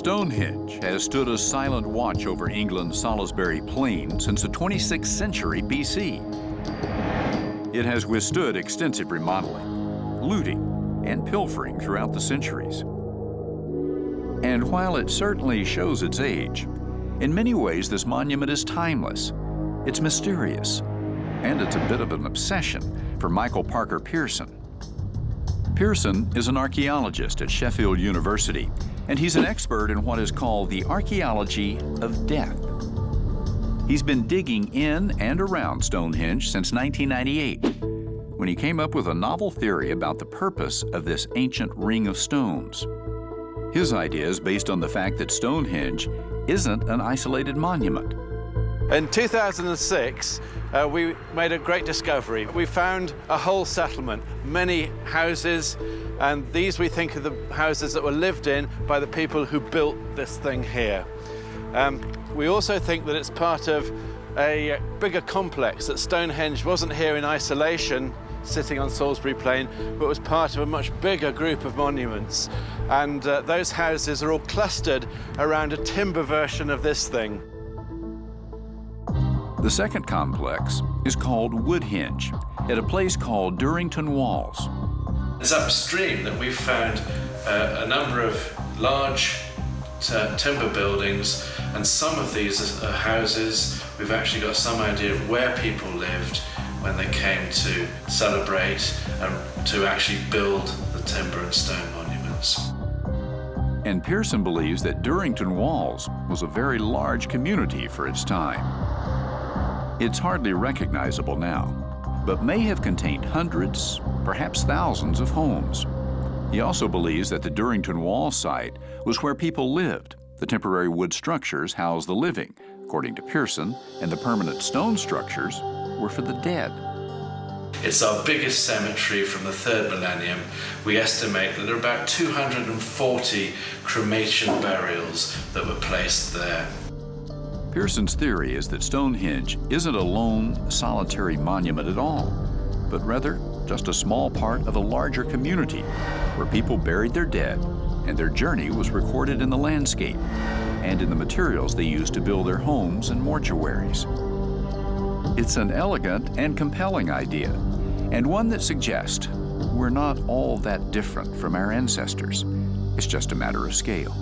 Stonehenge has stood a silent watch over England's Salisbury Plain since the 26th century BC. It has withstood extensive remodeling, looting, and pilfering throughout the centuries. And while it certainly shows its age, in many ways this monument is timeless, it's mysterious, and it's a bit of an obsession for Michael Parker Pearson. Pearson is an archaeologist at Sheffield University, and he's an expert in what is called the archaeology of death. He's been digging in and around Stonehenge since 1998, when he came up with a novel theory about the purpose of this ancient ring of stones. His idea is based on the fact that Stonehenge isn't an isolated monument. In 2006, we made a great discovery. We found a whole settlement, many houses, and these we think are the houses that were lived in by the people who built this thing here. We also think that it's part of a bigger complex, that Stonehenge wasn't here in isolation, sitting on Salisbury Plain, but was part of a much bigger group of monuments. And those houses are all clustered around a timber version of this thing. The second complex is called Woodhenge, at a place called Durrington Walls. It's upstream that we've found a number of large timber buildings, and some of these houses, we've actually got some idea of where people lived when they came to celebrate and to actually build the timber and stone monuments. And Pearson believes that Durrington Walls was a very large community for its time. It's hardly recognizable now, but may have contained hundreds, perhaps thousands of homes. He also believes that the Durrington Wall site was where people lived. The temporary wood structures housed the living, according to Pearson, and the permanent stone structures were for the dead. It's our biggest cemetery from the 3rd millennium. We estimate that there are about 240 cremation burials that were placed there. Pearson's theory is that Stonehenge isn't a lone, solitary monument at all, but rather just a small part of a larger community where people buried their dead, and their journey was recorded in the landscape and in the materials they used to build their homes and mortuaries. It's an elegant and compelling idea, and one that suggests we're not all that different from our ancestors. It's just a matter of scale.